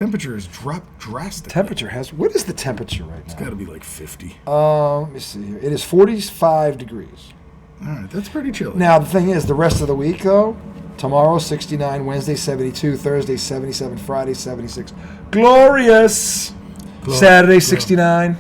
Temperature has dropped drastically. What is the temperature right now? It's got to be like 50. Let me see here. It is 45 degrees. All right, that's pretty chilly. Now, the thing is, the rest of the week, though, tomorrow 69, Wednesday 72, Thursday 77, Friday 76. Glorious! Saturday 69.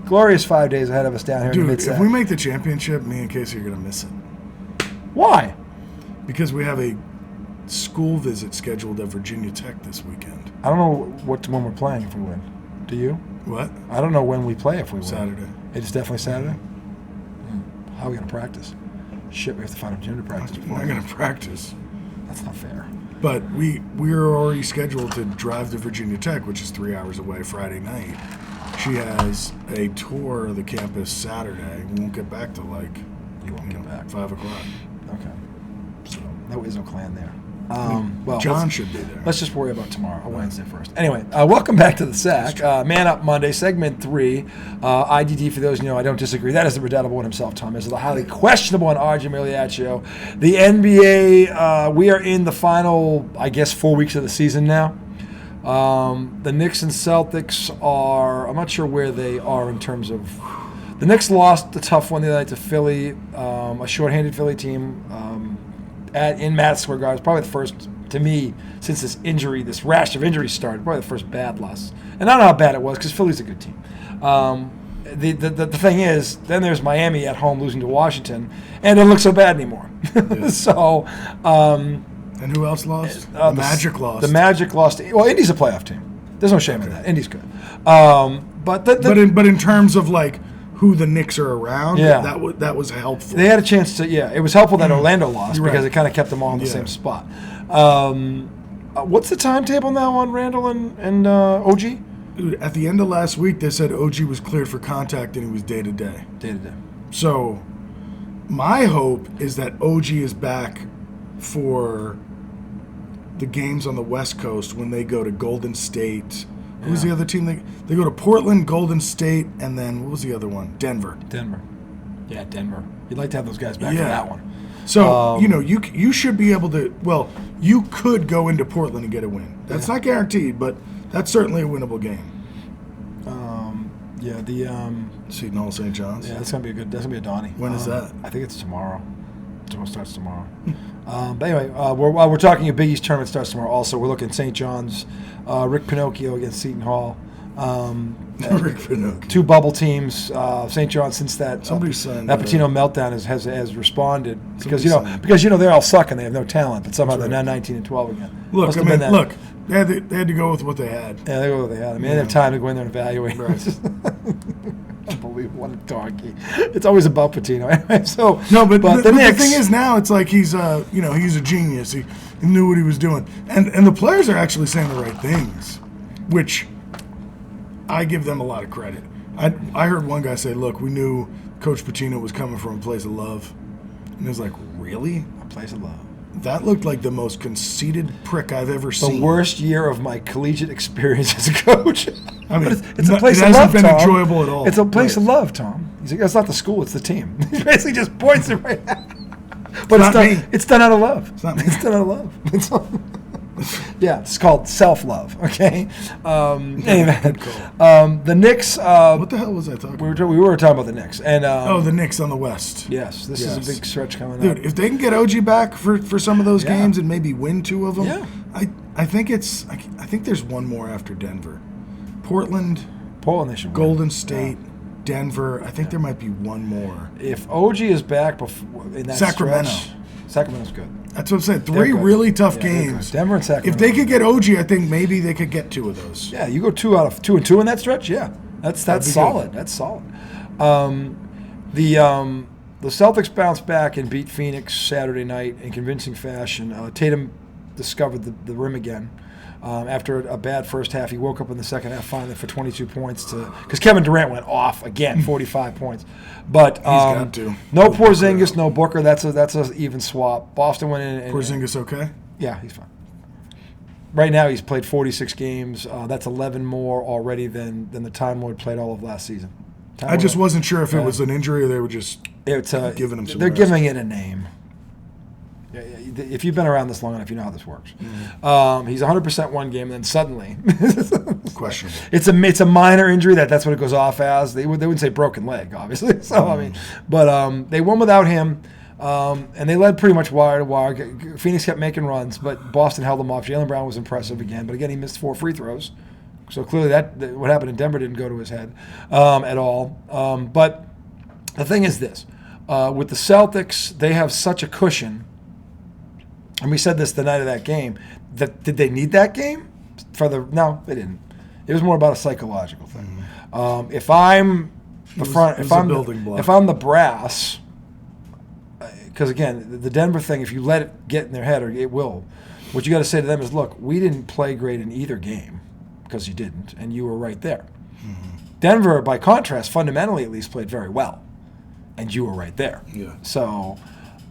Glorious 5 days ahead of us down here in the Dude, mid-South. if we make the championship, me and Casey are going to miss it. Why? Because we have a school visit scheduled at Virginia Tech this weekend. I don't know when we're playing if we win. Do you? What? I don't know when we play if we win. Saturday. It's definitely Saturday? How are we going to practice? Shit, we have to find a gym to practice. We're not going to practice. That's not fair. But we're already scheduled to drive to Virginia Tech, which is 3 hours away, Friday night. She has a tour of the campus Saturday. We won't get back to You won't get back. 5 o'clock. Okay. So, no Izzo clan there. Well, John should be there. Let's just worry about tomorrow, Wednesday first. Anyway, welcome back to the Sack. Man Up Monday, segment 3. IDD, for those you know, I don't disagree. That is the redoubtable one himself, Tom. Is the highly questionable one, RJ Miliaccio. The NBA, we are in the final, I guess, 4 weeks of the season now. The Knicks and Celtics are, I'm not sure where they are in terms of. The Knicks lost a tough one the other night to Philly, a shorthanded Philly team. In Madison Square Garden. It's probably the first, to me, since this rash of injuries started, probably the first bad loss. And I don't know how bad it was because Philly's a good team. The thing is, then there's Miami at home losing to Washington, and it doesn't look so bad anymore. Yeah. So, and who else lost? The Magic lost. The Magic lost. Well, Indy's a playoff team. There's no shame in that. Indy's good. But in terms of who the Knicks are around, that was helpful. They had a chance to, it was helpful that Orlando lost because it kind of kept them all in the same spot. What's the timetable now on Randall and OG? Dude, at the end of last week, they said OG was cleared for contact and he was day-to-day. Day-to-day. So my hope is that OG is back for the games on the West Coast when they go to Golden State. Who's the other team? They go to Portland, Golden State, and then what was the other one? Denver. Yeah, Denver. You'd like to have those guys back for that one. So, you should be able to, you could go into Portland and get a win. That's not guaranteed, but that's certainly a winnable game. Seton Hall St. John's. Yeah, that's gonna be a Donnie. When is that? I think it's tomorrow. It starts tomorrow. But anyway, while we're talking a Big East tournament starts tomorrow. Also, we're looking at St. John's, Rick Pinocchio against Seton Hall. Rick Pinocchio. Two bubble teams. St. John's, since that Patino meltdown has responded because they all suck and they have no talent, but somehow they're now 19 and 12 again. Look, they had to go with what they had. Yeah, they go with what they had. I mean, they didn't have time to go in there and evaluate. Right. Unbelievable, what a donkey! It's always about Patino. Anyway, so but the thing is now it's like he's a genius. He knew what he was doing, and the players are actually saying the right things, which I give them a lot of credit. I heard one guy say, "Look, we knew Coach Patino was coming from a place of love," and it was like, "Really? A place of love." That looked like the most conceited prick I've ever seen. The worst year of my collegiate experience as a coach. I mean, it's a place of love, Tom. It hasn't been enjoyable at all. It's a place of love, Tom. He's like, it's not the school, it's the team. He basically just points it right at. But it's done out of love. It's not me. It's done out of love. Yeah, it's called self-love, okay? Anyway, the Knicks... what the hell was I talking about? We were talking about the Knicks. And, the Knicks on the West. Yes, this is a big stretch coming up. Dude, if they can get OG back for some of those games and maybe win 2 of them, I think there's one more after Denver. Portland, they should win. Golden State, Denver. I think there might be one more. If OG is back in that Sacramento. stretch, Sacramento's good. That's what I'm saying. 3 really tough games. Denver and Sacramento. If they could get OG, I think maybe they could get 2 of those. Yeah, you go 2 out of 2 and 2 in that stretch. Yeah, that's solid. Good. That's solid. The Celtics bounced back and beat Phoenix Saturday night in convincing fashion. Tatum discovered the rim again. After a bad first half, he woke up in the second half finally for 22 points because Kevin Durant went off again, 45 points. But he's got to. No Porzingis, no Booker. That's a even swap. Boston went in. Porzingis okay? Yeah, he's fine. Right now, he's played 46 games. That's 11 more already than the Time Lord played all of last season. I just wasn't sure if it was an injury or they were just giving him some They're rest. giving it a name. if you've been around this long enough, you know how this works. He's 100% one game, and then suddenly, Questionable. it's a minor injury. That's what it goes off as. They wouldn't say broken leg, obviously. So I mean, but they won without him. And they led pretty much wire to wire. Phoenix kept making runs, but Boston held them off. Jaylen Brown was impressive again, but again, he missed 4 free throws. So clearly that what happened in Denver didn't go to his head at all. But the thing is this. With the Celtics, they have such a cushion. And we said this the night of that game. Did they need that game? No, they didn't. It was more about a psychological thing. If I'm the brass, because again, the Denver thing, if you let it get in their head, or it will, what you got to say to them is, look, we didn't play great in either game, because you didn't, and you were right there. Denver, by contrast, fundamentally at least played very well, and you were right there. Yeah. So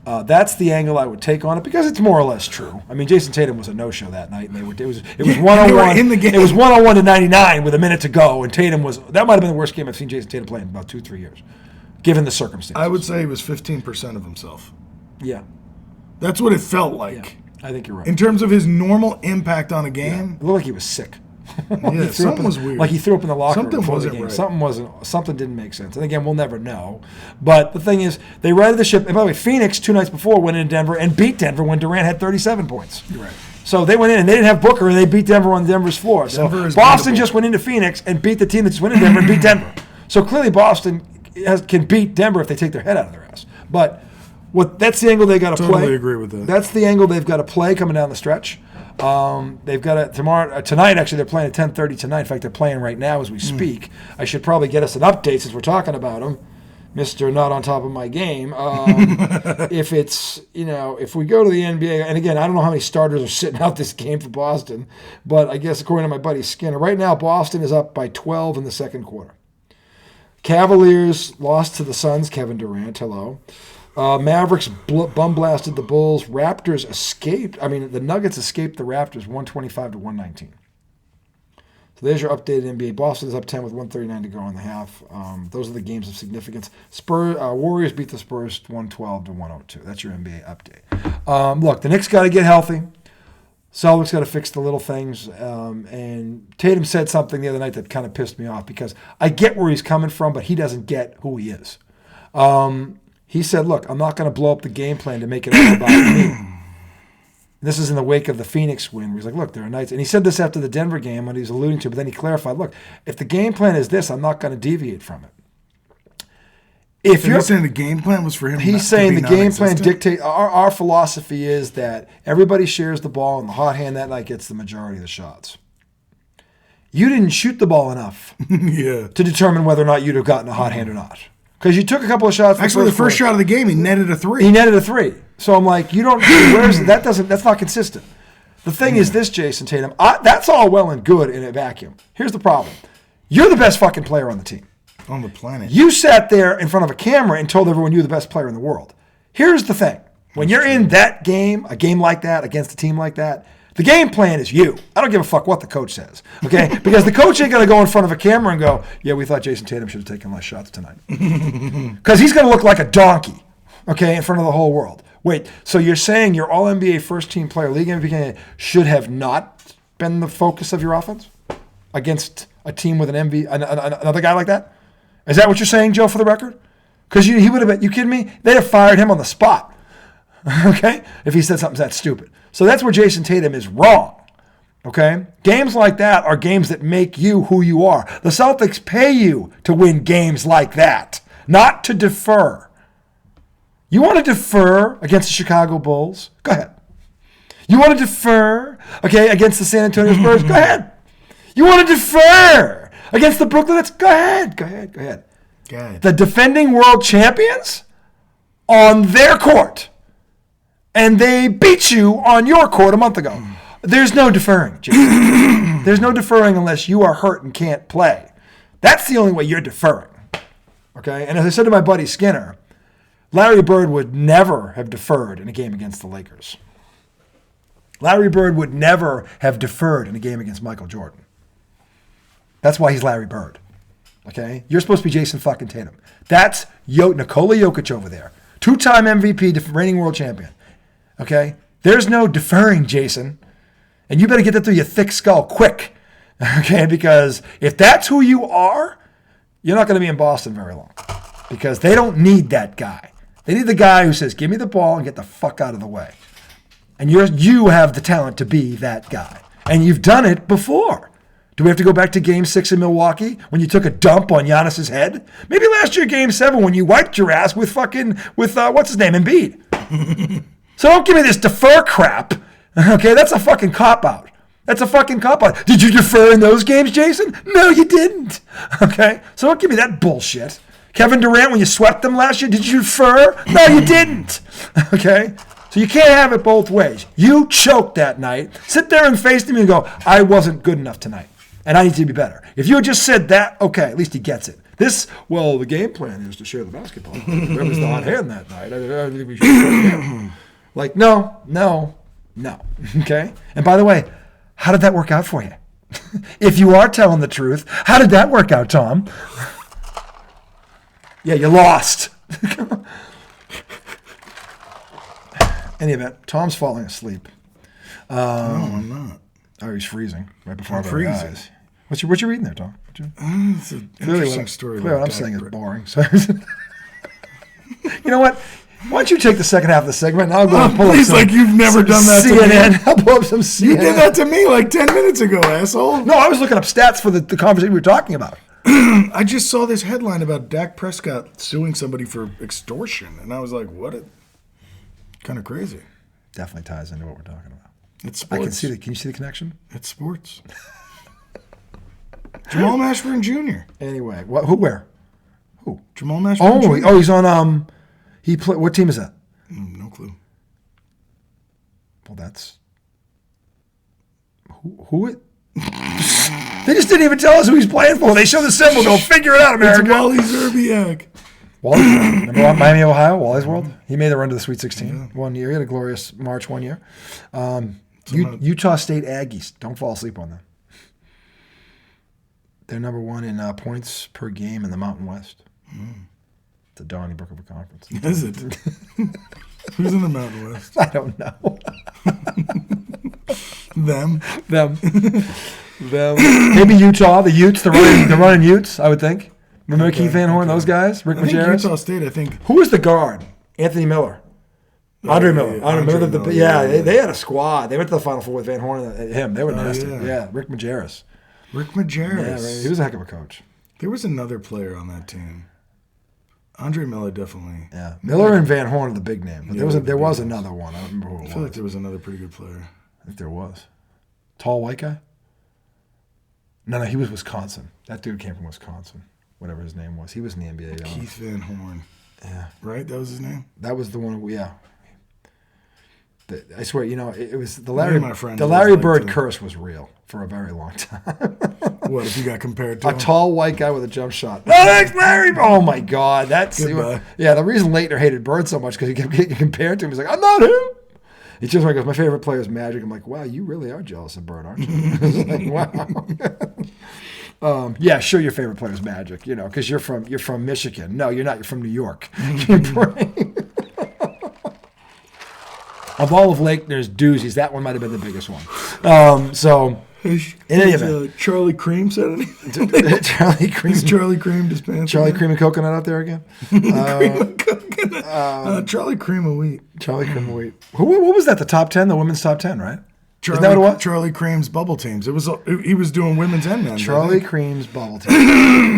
that's the angle I would take on it, because it's more or less true. I mean, Jason Tatum was a no-show that night, and it was 101 in the game. It was 101 to 99 with a minute to go, and that might have been the worst game I've seen Jason Tatum play in about 2-3 years, given the circumstances. I would say he was 15% of himself. Yeah. That's what it felt like. Yeah, I think you're right. In terms of his normal impact on a game, It looked like he was sick. yeah, something was weird. Like he threw up in the locker room Something before the wasn't game. right. Something didn't make sense. And again, we'll never know. But the thing is, they righted the ship. And by the way, Phoenix 2 nights before went in Denver and beat Denver when Durant had 37 points. Right. So they went in and they didn't have Booker, and they beat Denver on Denver's floor. So Boston just went into Phoenix and beat the team that just went in Denver and beat Denver. So clearly Boston can beat Denver if they take their head out of their ass. But that's the angle they got to play. Totally agree with that. That's the angle they've got to play coming down the stretch. They've got it tonight. Actually, they're playing at 10:30 tonight. In fact, they're playing right now as we speak. I should probably get us an update since we're talking about them, Mister Not on top of my game. If we go to the NBA, and again, I don't know how many starters are sitting out this game for Boston, but I guess according to my buddy Skinner, right now Boston is up by 12 in the second quarter. Cavaliers lost to the Suns. Kevin Durant, hello. Mavericks bum blasted the Bulls. Raptors escaped. The Nuggets escaped the Raptors 125 to 119. So there's your updated NBA. Boston is up 10 with 139 to go in the half. Those are the games of significance. Warriors beat the Spurs 112 to 102. That's your NBA update. Look, the Knicks got to get healthy. Celtics got to fix the little things. And Tatum said something the other night that kind of pissed me off, because I get where he's coming from, but he doesn't get who he is. He said, look, I'm not going to blow up the game plan to make it all about me. This is in the wake of the Phoenix win, where he's like, look, there are nights. And he said this after the Denver game when he was alluding to it, but then he clarified, look, if the game plan is this, I'm not going to deviate from it. If you're saying the game plan was for him, he's saying the game plan dictate. Our philosophy is that everybody shares the ball, and the hot hand that night gets the majority of the shots. You didn't shoot the ball enough to determine whether or not you'd have gotten a hot hand or not. Because you took a couple of shots. Actually, the first shot of the game, he netted a 3. He netted a 3. So I'm like, that's not consistent. The thing is this, Jason Tatum, that's all well and good in a vacuum. Here's the problem. You're the best fucking player on the team. On the planet. You sat there in front of a camera and told everyone you're the best player in the world. Here's the thing. When you're in that game, a game like that, against a team like that, the game plan is you. I don't give a fuck what the coach says, okay? Because the coach ain't going to go in front of a camera and go, yeah, we thought Jason Tatum should have taken less shots tonight. Because he's going to look like a donkey, okay, in front of the whole world. Wait, so you're saying your All-NBA first-team player, league MVP, should have not been the focus of your offense against a team with another guy like that? Is that what you're saying, Joe, for the record? Because he would have been, you kidding me? They'd have fired him on the spot, okay, if he said something that stupid. So that's where Jason Tatum is wrong, okay? Games like that are games that make you who you are. The Celtics pay you to win games like that, not to defer. You want to defer against the Chicago Bulls? Go ahead. You want to defer, okay, against the San Antonio Spurs? Go ahead. You want to defer against the Brooklyn Nets? Go ahead. Go ahead. The defending world champions on their court. And they beat you on your court a month ago. There's no deferring, Jason. There's no deferring unless you are hurt and can't play. That's the only way you're deferring. Okay? And as I said to my buddy Skinner, Larry Bird would never have deferred in a game against the Lakers. Larry Bird would never have deferred in a game against Michael Jordan. That's why he's Larry Bird. Okay? You're supposed to be Jason fucking Tatum. That's Nikola Jokic over there. 2-time MVP, reigning world champion. Okay? There's no deferring, Jason. And you better get that through your thick skull quick. Okay? Because if that's who you are, you're not going to be in Boston very long. Because they don't need that guy. They need the guy who says, give me the ball and get the fuck out of the way. And you have the talent to be that guy. And you've done it before. Do we have to go back to Game 6 in Milwaukee when you took a dump on Giannis's head? Maybe last year, Game 7, when you wiped your ass with what's his name, Embiid. So don't give me this defer crap. Okay, that's a fucking cop-out. That's a fucking cop-out. Did you defer in those games, Jason? No, you didn't. Okay, so don't give me that bullshit. Kevin Durant, when you swept them last year, did you defer? No, you didn't. Okay? So you can't have it both ways. You choked that night. Sit there and face him and go, I wasn't good enough tonight. And I need to be better. If you had just said that, okay, at least he gets it. The game plan is to share the basketball. Whoever's the hot hand that night. I think we should like, no. Okay? And by the way, how did that work out for you? If you are telling the truth, how did that work out, Tom? Yeah, you lost. Any event, Tom's falling asleep. No, I'm not. Oh, he's freezing right before I'm freezing. eyes. What you reading there, Tom? It's an interesting story. Clearly what I'm saying is boring. So, you know what? Why don't you take the second half of the segment and I'll go and pull up some, like you've never done that CNN. to me. I'll pull up some CNN. You did that to me like 10 minutes ago, asshole. No, I was looking up stats for the conversation we were talking about. I just saw this headline about Dak Prescott suing somebody for extortion, and I was like, what? Kind of crazy. Definitely ties into what we're talking about. It's sports. Can you see the connection? It's sports. Jamal Mashburn Jr. Anyway, where? Who? Jamal Mashburn Jr. Oh, he's on. He play. What team is that? No clue. Well, that's who it. They just didn't even tell us who he's playing for. They show the symbol. Go figure it out, America. It's Wally Zerbiak. Wally's World. Remember Miami, Ohio? Wally's World. He made the run to the Sweet 16 1 year. He had a glorious March 1 year. Utah State Aggies. Don't fall asleep on them. They're number 1 in points per game in the Mountain West. It's a Donnybrook of a conference. Is it? Who's in the Mountain West? I don't know. Them. Maybe Utah. The Utes. They're running Utes, I would think. Remember Keith Van Horn, those guys? Rick Majerus? Utah State, I think. Who was the guard? Anthony Miller. Andre Miller. They had a squad. They went to the Final Four with Van Horn and him. They were nasty. Yeah, Rick Majerus. Rick Majerus. Yeah, right. He was a heck of a coach. There was another player on that team. Andre Miller definitely. Yeah, Miller and Van Horn are the big name. But there was another one. I don't remember who it was. I feel like there was another pretty good player. I think there was. Tall white guy? No, he was Wisconsin. That dude came from Wisconsin. Whatever his name was. He was in the NBA. Keith Van Horn. Yeah. Right? That was his name? That was the one, yeah. I swear, it was the Larry Bird curse was real for a very long time. What, if you got compared to a tall white guy with a jump shot? Oh, that's Larry! Oh, my God. Goodbye. Yeah, the reason Leitner hated Bird so much because he kept getting compared to him. He's like, I'm not him. He just goes, my favorite player is Magic. I'm like, wow, you really are jealous of Bird, aren't you? Like, wow. Yeah, sure, your favorite player is Magic, because you're from Michigan. No, you're not. You're from New York. Of all of Leitner's doozies, that one might have been the biggest one. In any event, Charlie Cream said anything? Charlie Cream. Is Charlie Cream dispensed? Charlie Cream and coconut out there again? Charlie Cream of wheat. Charlie Cream of wheat. What was that? The top 10, the women's top 10, right? Isn't that what it was? Charlie Cream's bubble teams. He was doing women's and men's. Charlie Cream's bubble team.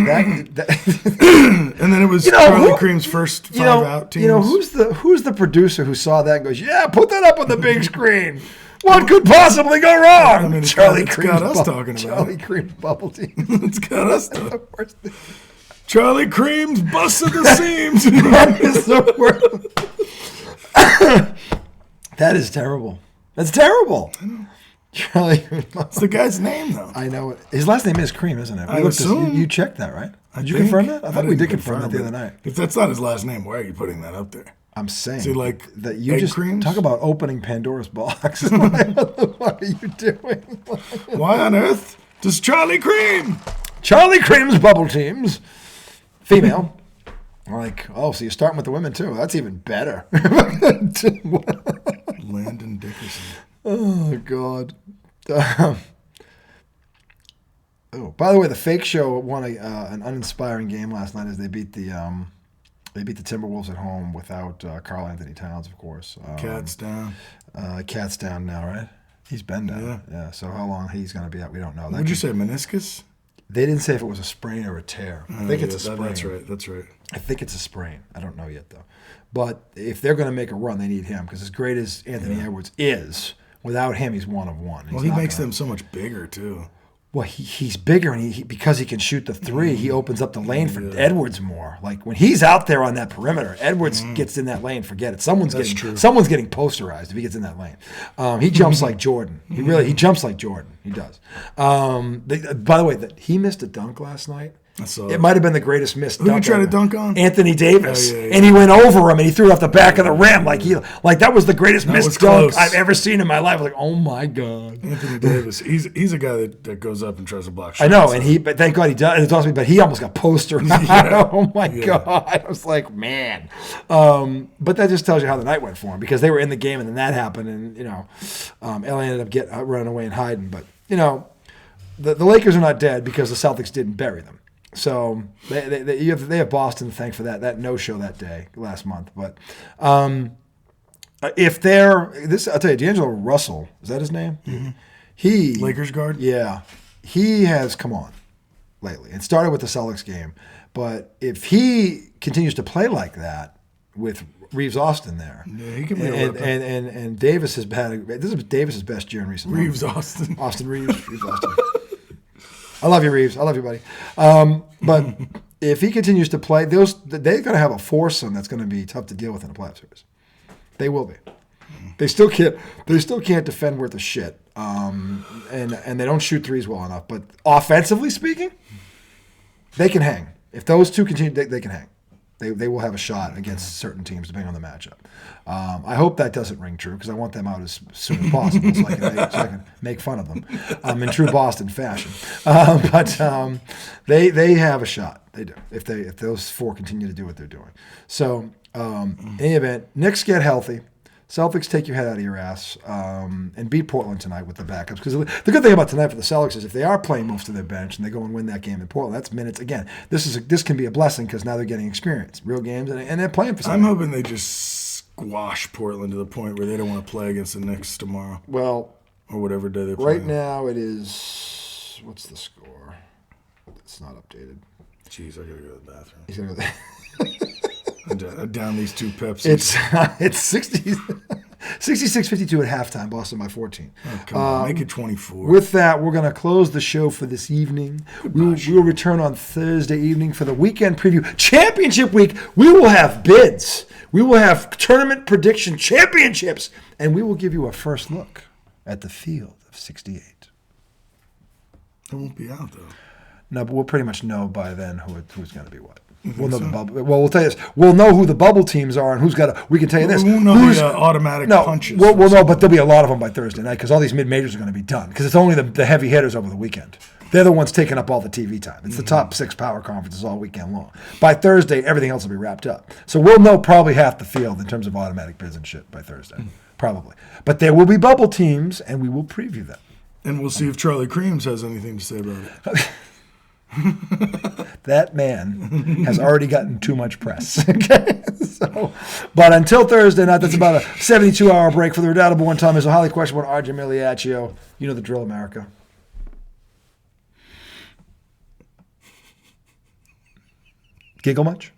And then it was Charlie Cream's first 5 out teams. Who's the producer who saw that and goes, yeah, put that up on the big screen. What could possibly go wrong? I mean, Charlie Cream's got us talking about Charlie Cream's bubble team. It's got us talking. Charlie Cream's busted the seams. That is the worst. That is terrible. That's terrible. I know. Charlie Cream. It's the guy's name, though. I know it. His last name is Cream, isn't it? I assume. You checked that, right? Did you confirm that? I thought we did confirm that the other night. If that's not his last name, why are you putting that up there? I'm saying. Is he like that you egg just creams? Talk about opening Pandora's box. What the fuck are you doing? Why on earth does Charlie Cream? Charlie Cream's bubble teams. Female. So you're starting with the women too. That's even better. Landon Dickerson. Oh, God. By the way, the Fake Show won an uninspiring game last night as they beat the Timberwolves at home without Karl Anthony Towns, of course. Cat's down. Cat's down now, right? He's been down. Yeah. So how long he's going to be out, we don't know. Would you say meniscus? They didn't say if it was a sprain or a tear. I think it's a sprain. That's right. I think it's a sprain. I don't know yet, though. But if they're going to make a run, they need him because as great as Anthony Edwards is, without him, he's one of one. Well, he makes them so much bigger, too. Well, he's bigger, and because he can shoot the three, he opens up the lane for Edwards more. Like when he's out there on that perimeter, Edwards gets in that lane. Forget it. Someone's getting posterized if he gets in that lane. He jumps like Jordan. He jumps like Jordan. He does. By the way, he missed a dunk last night. It might have been the greatest missed dunk. Who did you try to dunk on? Anthony Davis. Yeah. And he went over him and he threw it off the back of the rim like that was the greatest missed dunk I've ever seen in my life. I was like, oh my God. Anthony Davis. He's a guy that goes up and tries to block shots. I know, but thank God he does. It's awesome, but he almost got postered. Oh my God. I was like, man. But that just tells you how the night went for him because they were in the game and then that happened and LA ended up running away and hiding. But the Lakers are not dead because the Celtics didn't bury them. So they have Boston to thank for that no-show that day last month. But if I'll tell you, D'Angelo Russell, is that his name? Mm-hmm. Lakers guard? Yeah. He has come on lately. It started with the Celtics game. But if he continues to play like that with Reeves Austin there. Yeah, he can be and Davis has had this is Davis's best year in recent months. Reeves Austin. Austin Reeves. Reeves Austin. I love you, Reeves. I love you, buddy. But if he continues to play, they're going to have a foursome that's going to be tough to deal with in a playoff series. They will be. They still can't defend worth a shit, and they don't shoot threes well enough. But offensively speaking, they can hang. If those two continue, they can hang. They will have a shot against certain teams depending on the matchup. I hope that doesn't ring true because I want them out as soon as possible so I can make fun of them in true Boston fashion. But they have a shot. They do if those four continue to do what they're doing. So in any event, Knicks get healthy. Celtics take your head out of your ass and beat Portland tonight with the backups. Because the good thing about tonight for the Celtics is if they are playing most of their bench and they go and win that game in Portland, that's minutes. Again, this can be a blessing because now they're getting experience, real games, and they're playing for something. I'm hoping they just squash Portland to the point where they don't want to play against the Knicks tomorrow. Well, or whatever day they're playing. Right now it is, what's the score? It's not updated. Jeez, I got to go to the bathroom. He's going to go down these two Pepsis. It's 66-52 at halftime. Boston by 14. Oh, come on, make it 24. With that, we're going to close the show for this evening. We will return on Thursday evening for the weekend preview. Championship week, we will have bids. We will have tournament prediction championships, and we will give you a first look at the field of 68. It won't be out, though. No, but we'll pretty much know by then who's going to be what. We'll know the bubble. Well, we'll tell you this. We'll know who the bubble teams are and who's got to. We can tell you this. We won't know the automatic punches. We'll know, but there'll be a lot of them by Thursday night because all these mid-majors are going to be done because it's only the heavy hitters over the weekend. They're the ones taking up all the TV time. It's the top 6 power conferences all weekend long. By Thursday, everything else will be wrapped up. So we'll know probably half the field in terms of automatic bids and shit by Thursday. Probably. But there will be bubble teams, and we will preview them. And we'll see if Charlie Creams has anything to say about it. That man has already gotten too much press. Okay, but until Thursday night, that's about a 72-hour break for the redoubtable one time. Is a highly questionable RJ Miliaccio. You know the drill, America. Giggle much?